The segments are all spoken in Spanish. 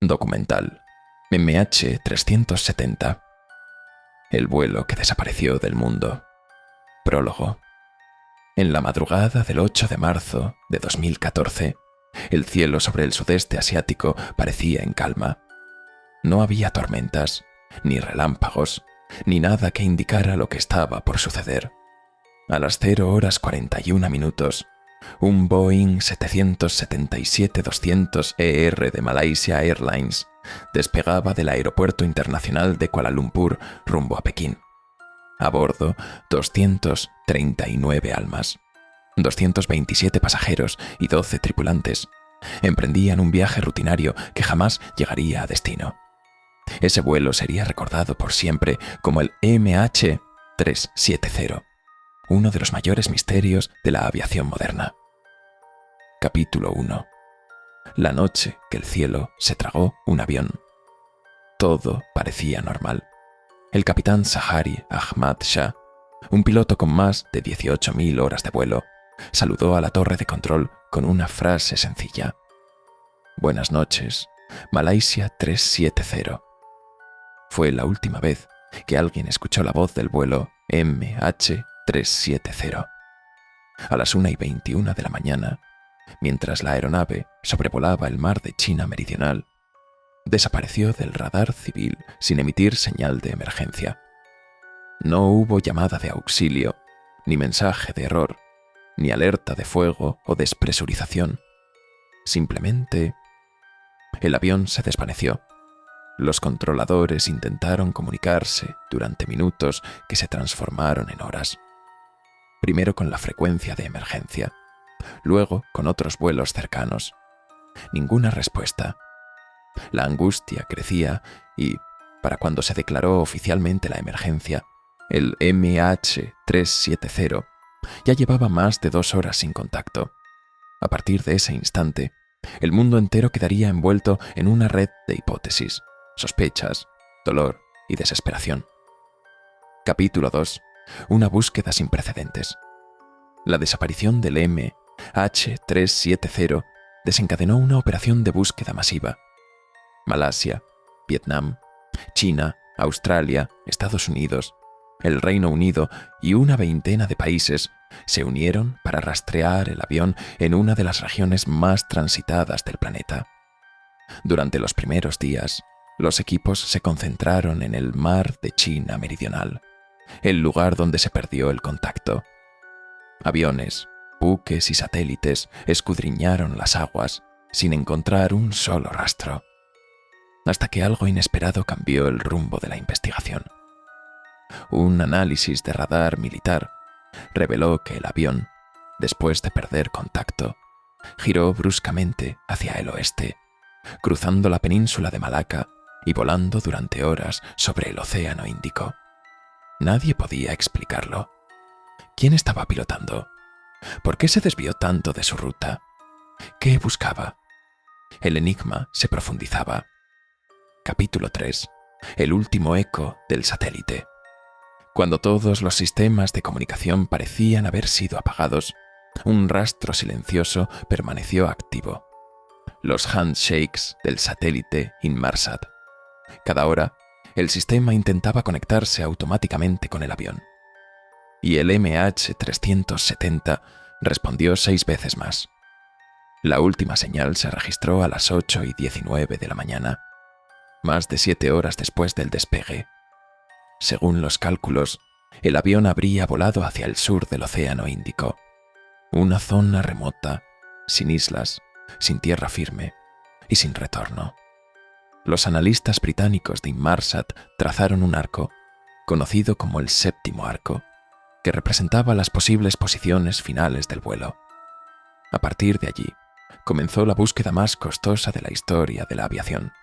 Documental MH370. El vuelo que desapareció del mundo. Prólogo. En la madrugada del 8 de marzo de 2014, el cielo sobre el sudeste asiático parecía en calma. No había tormentas, ni relámpagos, ni nada que indicara lo que estaba por suceder. A las 0:41, un Boeing 777-200ER de Malaysia Airlines despegaba del Aeropuerto Internacional de Kuala Lumpur rumbo a Pekín. A bordo, 239 almas. 227 pasajeros y 12 tripulantes emprendían un viaje rutinario que jamás llegaría a destino. Ese vuelo sería recordado por siempre como el MH370, uno de los mayores misterios de la aviación moderna. Capítulo 1. La noche que el cielo se tragó un avión. Todo parecía normal. El capitán Zaharie Ahmad Shah, un piloto con más de 18.000 horas de vuelo, saludó a la torre de control con una frase sencilla. Buenas noches, Malaysia 370. Fue la última vez que alguien escuchó la voz del vuelo MH370. A las 1:21 de la mañana, mientras la aeronave sobrevolaba el mar de China Meridional, desapareció del radar civil sin emitir señal de emergencia. No hubo llamada de auxilio, ni mensaje de error, ni alerta de fuego o despresurización. Simplemente, el avión se desvaneció. Los controladores intentaron comunicarse durante minutos que se transformaron en horas. Primero con la frecuencia de emergencia, luego con otros vuelos cercanos. Ninguna respuesta. La angustia crecía y, para cuando se declaró oficialmente la emergencia, el MH370 ya llevaba más de 2 horas sin contacto. A partir de ese instante, el mundo entero quedaría envuelto en una red de hipótesis, sospechas, dolor y desesperación. Capítulo 2. Una búsqueda sin precedentes. La desaparición del MH370 desencadenó una operación de búsqueda masiva. Malasia, Vietnam, China, Australia, Estados Unidos, el Reino Unido y una veintena de países se unieron para rastrear el avión en una de las regiones más transitadas del planeta. Durante los primeros días, los equipos se concentraron en el mar de China Meridional, el lugar donde se perdió el contacto. Aviones, buques y satélites escudriñaron las aguas sin encontrar un solo rastro, hasta que algo inesperado cambió el rumbo de la investigación. Un análisis de radar militar reveló que el avión, después de perder contacto, giró bruscamente hacia el oeste, cruzando la península de Malaca y volando durante horas sobre el Océano Índico. Nadie podía explicarlo. ¿Quién estaba pilotando? ¿Por qué se desvió tanto de su ruta? ¿Qué buscaba? El enigma se profundizaba. Capítulo 3. El último eco del satélite. Cuando todos los sistemas de comunicación parecían haber sido apagados, un rastro silencioso permaneció activo. Los handshakes del satélite Inmarsat. Cada hora, el sistema intentaba conectarse automáticamente con el avión. Y el MH370 respondió 6 veces más. La última señal se registró a las 8:19 de la mañana, más de 7 horas después del despegue. Según los cálculos, el avión habría volado hacia el sur del Océano Índico, una zona remota, sin islas, sin tierra firme y sin retorno. Los analistas británicos de Inmarsat trazaron un arco, conocido como el séptimo arco, que representaba las posibles posiciones finales del vuelo. A partir de allí, comenzó la búsqueda más costosa de la historia de la aviación.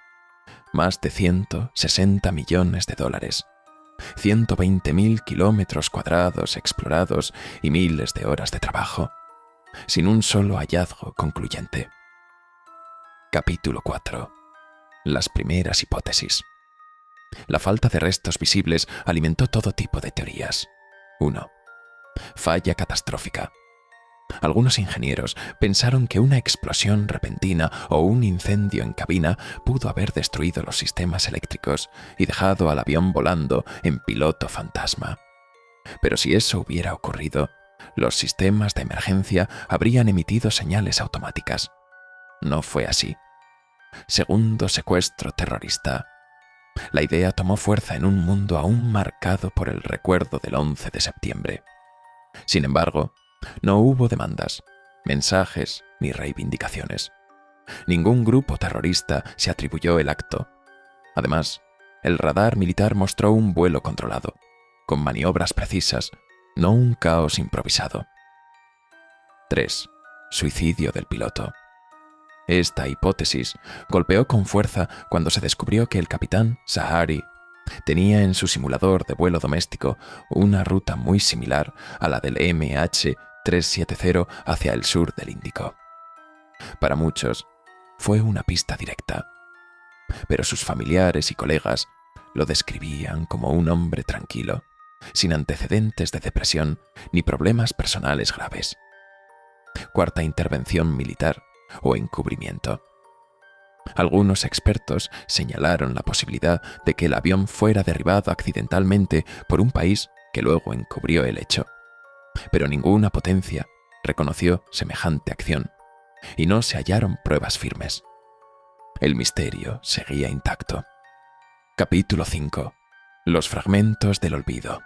Más de 160 millones de dólares, 120.000 kilómetros cuadrados explorados y miles de horas de trabajo, sin un solo hallazgo concluyente. Capítulo 4. Las primeras hipótesis. La falta de restos visibles alimentó todo tipo de teorías. 1. Falla catastrófica. Algunos ingenieros pensaron que una explosión repentina o un incendio en cabina pudo haber destruido los sistemas eléctricos y dejado al avión volando en piloto fantasma. Pero si eso hubiera ocurrido, los sistemas de emergencia habrían emitido señales automáticas. No fue así. Segundo secuestro terrorista. La idea tomó fuerza en un mundo aún marcado por el recuerdo del 11 de septiembre. Sin embargo, no hubo demandas, mensajes ni reivindicaciones. Ningún grupo terrorista se atribuyó el acto. Además, el radar militar mostró un vuelo controlado, con maniobras precisas, no un caos improvisado. 3. Suicidio del piloto. Esta hipótesis golpeó con fuerza cuando se descubrió que el capitán Zahari tenía en su simulador de vuelo doméstico una ruta muy similar a la del MH370 hacia el sur del Índico. Para muchos, fue una pista directa, pero sus familiares y colegas lo describían como un hombre tranquilo, sin antecedentes de depresión ni problemas personales graves. Cuarta intervención militar o encubrimiento. Algunos expertos señalaron la posibilidad de que el avión fuera derribado accidentalmente por un país que luego encubrió el hecho. Pero ninguna potencia reconoció semejante acción y no se hallaron pruebas firmes. El misterio seguía intacto. Capítulo 5. Los fragmentos del olvido.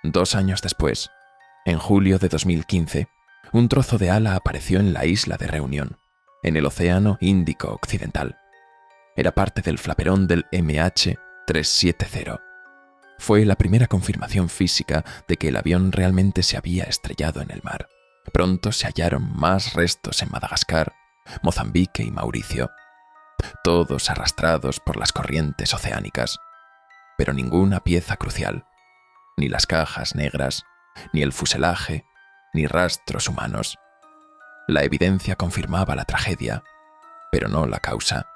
2 años después, en julio de 2015, un trozo de ala apareció en la isla de Reunión, en el Océano Índico Occidental. Era parte del flaperón del MH370. Fue la primera confirmación física de que el avión realmente se había estrellado en el mar. Pronto se hallaron más restos en Madagascar, Mozambique y Mauricio, todos arrastrados por las corrientes oceánicas, pero ninguna pieza crucial, ni las cajas negras, ni el fuselaje, ni rastros humanos. La evidencia confirmaba la tragedia, pero no la causa.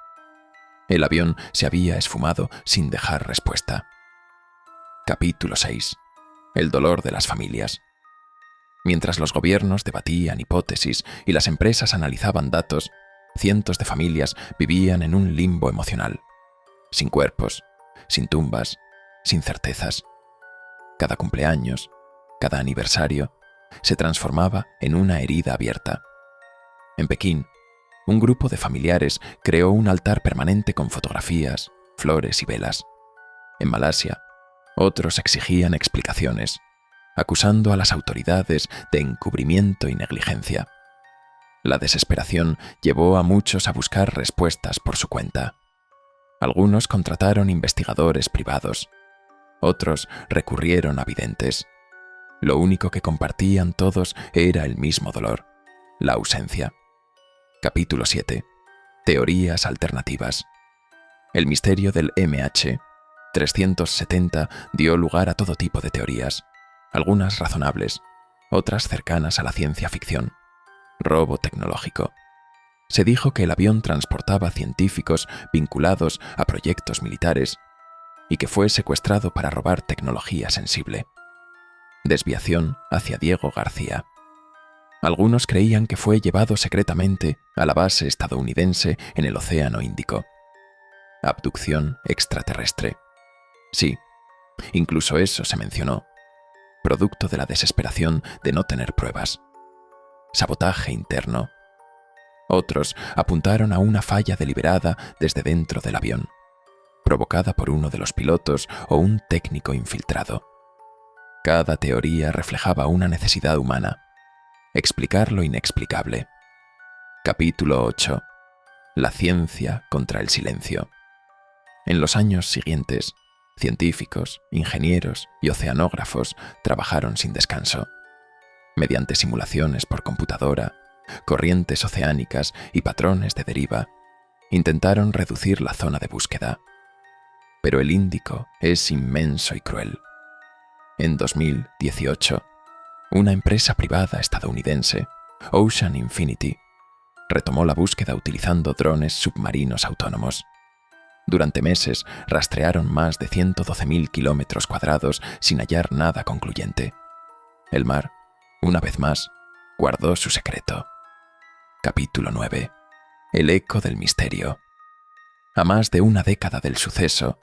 El avión se había esfumado sin dejar respuesta. Capítulo 6. El dolor de las familias. Mientras los gobiernos debatían hipótesis y las empresas analizaban datos, cientos de familias vivían en un limbo emocional, sin cuerpos, sin tumbas, sin certezas. Cada cumpleaños, cada aniversario, se transformaba en una herida abierta. En Pekín, un grupo de familiares creó un altar permanente con fotografías, flores y velas. En Malasia, otros exigían explicaciones, acusando a las autoridades de encubrimiento y negligencia. La desesperación llevó a muchos a buscar respuestas por su cuenta. Algunos contrataron investigadores privados, otros recurrieron a videntes. Lo único que compartían todos era el mismo dolor, la ausencia. Capítulo 7. Teorías alternativas. El misterio del MH370 dio lugar a todo tipo de teorías, algunas razonables, otras cercanas a la ciencia ficción. Robo tecnológico. Se dijo que el avión transportaba científicos vinculados a proyectos militares y que fue secuestrado para robar tecnología sensible. Desviación hacia Diego García. Algunos creían que fue llevado secretamente a la base estadounidense en el Océano Índico. Abducción extraterrestre. Sí, incluso eso se mencionó, producto de la desesperación de no tener pruebas. Sabotaje interno. Otros apuntaron a una falla deliberada desde dentro del avión, provocada por uno de los pilotos o un técnico infiltrado. Cada teoría reflejaba una necesidad humana: explicar lo inexplicable. Capítulo 8. La ciencia contra el silencio. En los años siguientes, científicos, ingenieros y oceanógrafos trabajaron sin descanso. Mediante simulaciones por computadora, corrientes oceánicas y patrones de deriva, intentaron reducir la zona de búsqueda. Pero el Índico es inmenso y cruel. En 2018, una empresa privada estadounidense, Ocean Infinity, retomó la búsqueda utilizando drones submarinos autónomos. Durante meses rastrearon más de 112.000 kilómetros cuadrados sin hallar nada concluyente. El mar, una vez más, guardó su secreto. Capítulo 9. El eco del misterio. A más de una década del suceso,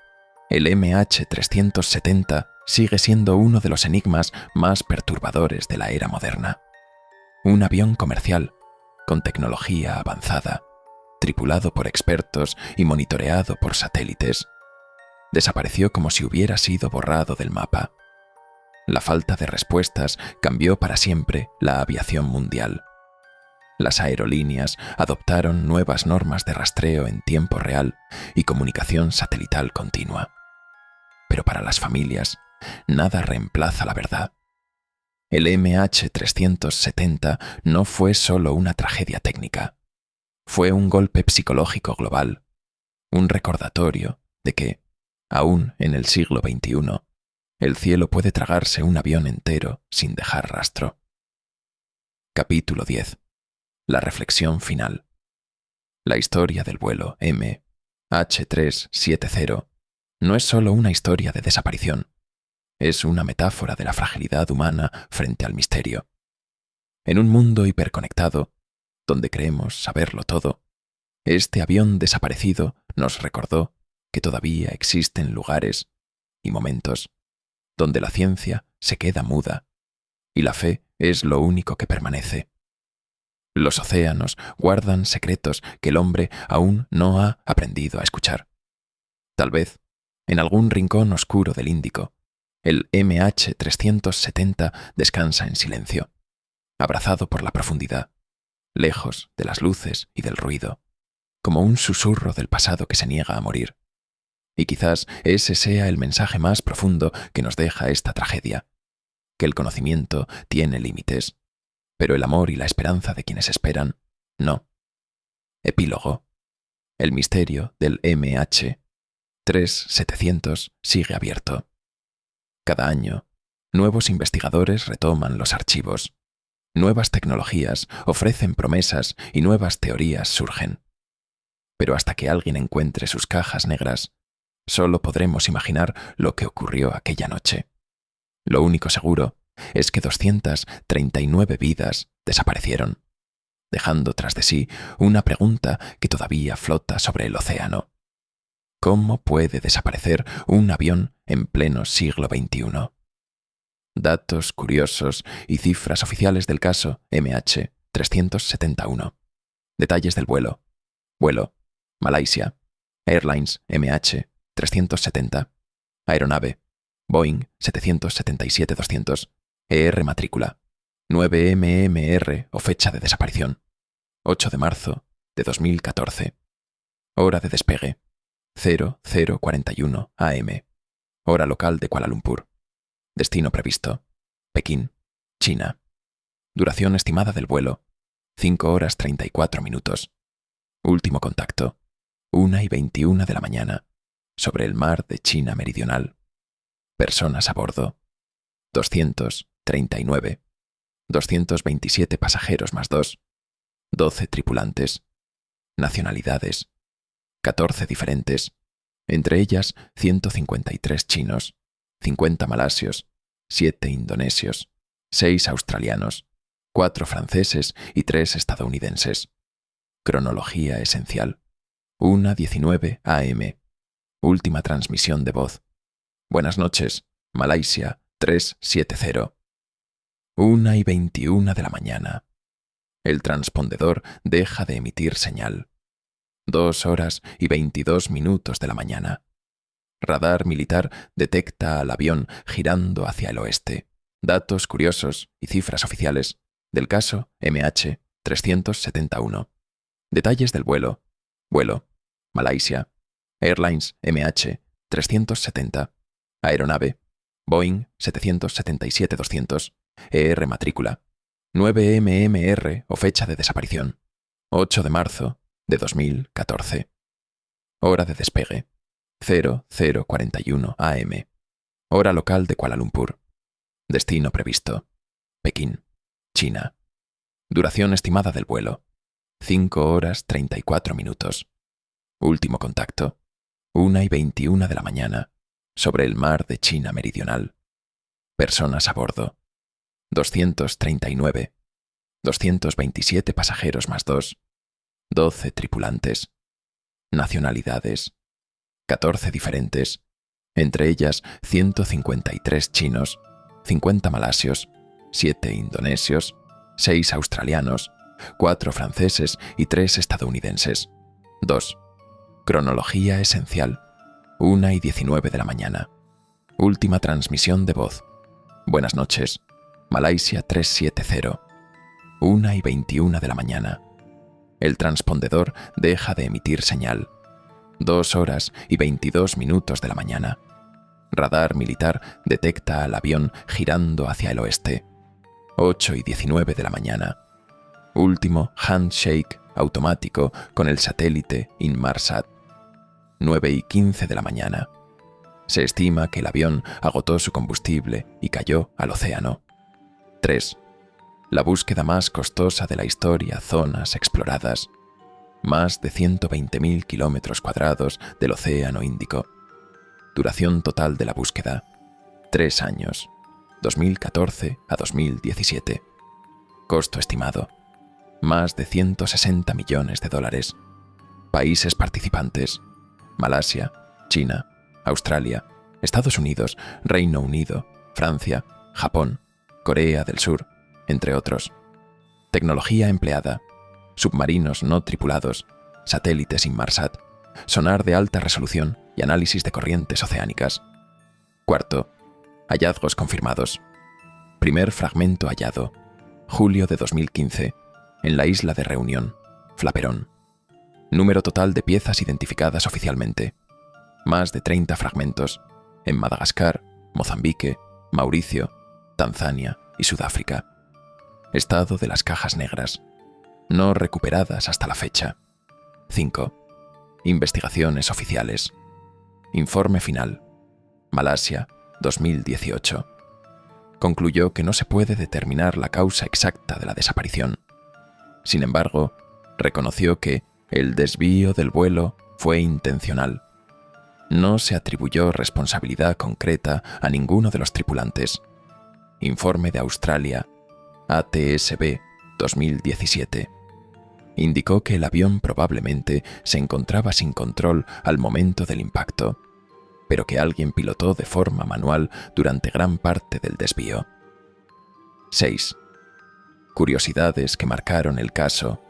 el MH370 sigue siendo uno de los enigmas más perturbadores de la era moderna. Un avión comercial, con tecnología avanzada, tripulado por expertos y monitoreado por satélites, desapareció como si hubiera sido borrado del mapa. La falta de respuestas cambió para siempre la aviación mundial. Las aerolíneas adoptaron nuevas normas de rastreo en tiempo real y comunicación satelital continua. Pero para las familias, nada reemplaza la verdad. El MH370 no fue solo una tragedia técnica. Fue un golpe psicológico global, un recordatorio de que, aún en el siglo XXI, el cielo puede tragarse un avión entero sin dejar rastro. Capítulo 10. La reflexión final. La historia del vuelo MH370 no es solo una historia de desaparición, es una metáfora de la fragilidad humana frente al misterio. En un mundo hiperconectado, donde creemos saberlo todo, este avión desaparecido nos recordó que todavía existen lugares y momentos donde la ciencia se queda muda y la fe es lo único que permanece. Los océanos guardan secretos que el hombre aún no ha aprendido a escuchar. Tal vez, en algún rincón oscuro del Índico, el MH370 descansa en silencio, abrazado por la profundidad, lejos de las luces y del ruido, como un susurro del pasado que se niega a morir. Y quizás ese sea el mensaje más profundo que nos deja esta tragedia, que el conocimiento tiene límites, pero el amor y la esperanza de quienes esperan, no. Epílogo. El misterio del MH370 sigue abierto. Cada año, nuevos investigadores retoman los archivos. Nuevas tecnologías ofrecen promesas y nuevas teorías surgen. Pero hasta que alguien encuentre sus cajas negras, solo podremos imaginar lo que ocurrió aquella noche. Lo único seguro es que 239 vidas desaparecieron, dejando tras de sí una pregunta que todavía flota sobre el océano. ¿Cómo puede desaparecer un avión en pleno siglo XXI? Datos curiosos y cifras oficiales del caso MH371. Detalles del vuelo. Vuelo: Malaysia. Airlines MH370. Aeronave: Boeing 777-200. matrícula: 9MMR o fecha de desaparición: 8 de marzo de 2014. Hora de despegue: 00:41 AM. Hora local de Kuala Lumpur. Destino previsto: Pekín, China. Duración estimada del vuelo: 5 horas 34 minutos. Último contacto: 1:21 de la mañana, sobre el mar de China Meridional. Personas a bordo: 239. 227 pasajeros más 2. 12 tripulantes. Nacionalidades: 14 diferentes, entre ellas 153 chinos, 50 malasios, 7 indonesios, 6 australianos, 4 franceses y 3 estadounidenses. Cronología esencial: 1:19 AM. Última transmisión de voz: Buenas noches, Malaysia 370. 1:21 de la mañana. El transpondedor deja de emitir señal. 2 horas y 22 minutos de la mañana. Radar militar detecta al avión girando hacia el oeste. Datos curiosos y cifras oficiales del caso MH371. Detalles del vuelo. Vuelo: Malaysia. Airlines MH370. Aeronave: Boeing 777-200. matrícula: 9MMR o fecha de desaparición: 8 de marzo de 2014. Hora de despegue: 00:41 AM. Hora local de Kuala Lumpur. Destino previsto: Pekín, China. Duración estimada del vuelo: 5 horas 34 minutos. Último contacto: 1:21 de la mañana, sobre el mar de China Meridional. Personas a bordo: 239. 227 pasajeros más 2, 12 tripulantes. Nacionalidades: 14 diferentes, entre ellas 153 chinos, 50 malasios, 7 indonesios, 6 australianos, 4 franceses y 3 estadounidenses. 2. Cronología esencial: 1:19 de la mañana. Última transmisión de voz: buenas noches, Malaysia 370. 1:21 de la mañana. El transpondedor deja de emitir señal. 2:22 de la mañana. Radar militar detecta al avión girando hacia el oeste. 8:19 de la mañana. Último handshake automático con el satélite Inmarsat. 9:15 de la mañana. Se estima que el avión agotó su combustible y cayó al océano. 3. La búsqueda más costosa de la historia: zonas exploradas. Más de 120.000 kilómetros cuadrados del Océano Índico. Duración total de la búsqueda: 3 años, 2014 a 2017. Costo estimado: más de 160 millones de dólares. Países participantes: Malasia, China, Australia, Estados Unidos, Reino Unido, Francia, Japón, Corea del Sur, entre otros. Tecnología empleada: submarinos no tripulados, satélites Inmarsat, sonar de alta resolución y análisis de corrientes oceánicas. 4. Hallazgos confirmados. Primer fragmento hallado: julio de 2015, en la isla de Reunión, Flaperón. Número total de piezas identificadas oficialmente: más de 30 fragmentos, en Madagascar, Mozambique, Mauricio, Tanzania y Sudáfrica. Estado de las cajas negras: no recuperadas hasta la fecha. 5. Investigaciones oficiales. Informe final: Malasia, 2018. Concluyó que no se puede determinar la causa exacta de la desaparición. Sin embargo, reconoció que el desvío del vuelo fue intencional. No se atribuyó responsabilidad concreta a ninguno de los tripulantes. Informe de Australia, ATSB, 2017. Indicó que el avión probablemente se encontraba sin control al momento del impacto, pero que alguien pilotó de forma manual durante gran parte del desvío. 6. Curiosidades que marcaron el caso.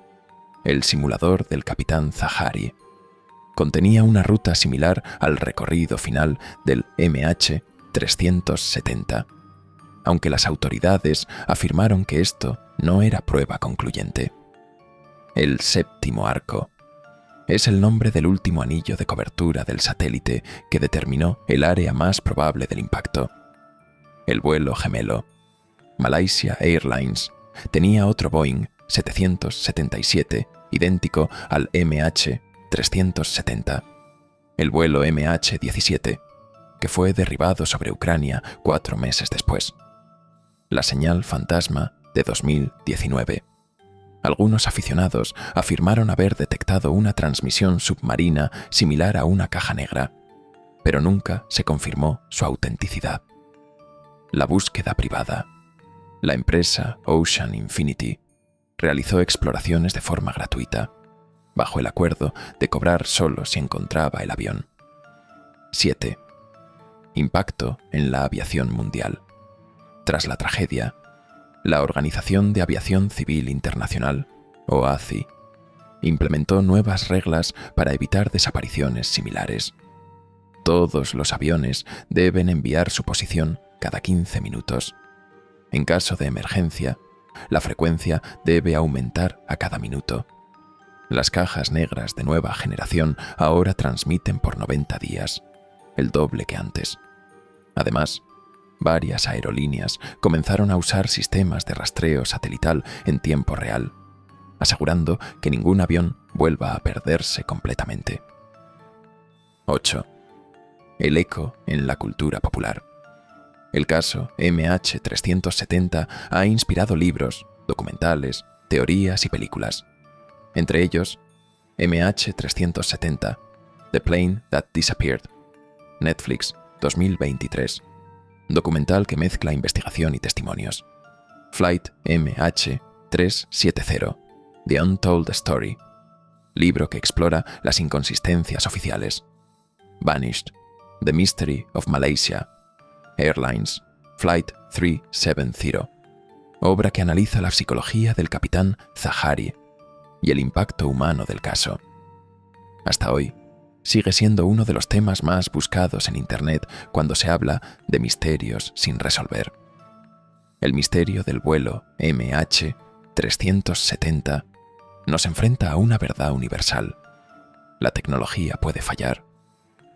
El simulador del capitán Zahari contenía una ruta similar al recorrido final del MH370, aunque las autoridades afirmaron que esto no era prueba concluyente. El séptimo arco es el nombre del último anillo de cobertura del satélite que determinó el área más probable del impacto. El vuelo gemelo. Malaysia Airlines tenía otro Boeing 777 idéntico al MH370. El vuelo MH17, que fue derribado sobre Ucrania 4 meses después. La señal fantasma de 2019. Algunos aficionados afirmaron haber detectado una transmisión submarina similar a una caja negra, pero nunca se confirmó su autenticidad. La búsqueda privada. La empresa Ocean Infinity realizó exploraciones de forma gratuita, bajo el acuerdo de cobrar solo si encontraba el avión. 7. Impacto en la aviación mundial. Tras la tragedia, la Organización de Aviación Civil Internacional, OACI, implementó nuevas reglas para evitar desapariciones similares. Todos los aviones deben enviar su posición cada 15 minutos. En caso de emergencia, la frecuencia debe aumentar a cada minuto. Las cajas negras de nueva generación ahora transmiten por 90 días, el doble que antes. Además, varias aerolíneas comenzaron a usar sistemas de rastreo satelital en tiempo real, asegurando que ningún avión vuelva a perderse completamente. 8. El eco en la cultura popular. El caso MH370 ha inspirado libros, documentales, teorías y películas. Entre ellos, MH370, The Plane That Disappeared, Netflix, 2023. Documental que mezcla investigación y testimonios. Flight MH 370, The Untold Story, libro que explora las inconsistencias oficiales. Vanished, The Mystery of Malaysia, Airlines, Flight 370, obra que analiza la psicología del capitán Zahari y el impacto humano del caso. Hasta hoy, sigue siendo uno de los temas más buscados en Internet cuando se habla de misterios sin resolver. El misterio del vuelo MH370 nos enfrenta a una verdad universal. La tecnología puede fallar,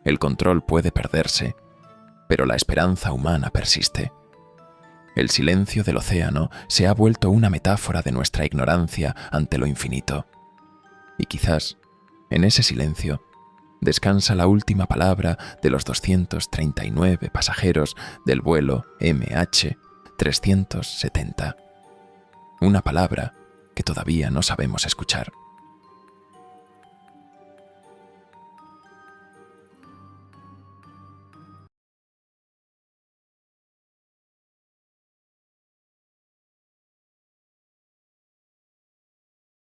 el control puede perderse, pero la esperanza humana persiste. El silencio del océano se ha vuelto una metáfora de nuestra ignorancia ante lo infinito. Y quizás, en ese silencio, descansa la última palabra de los 239 pasajeros del vuelo MH370. Una palabra que todavía no sabemos escuchar.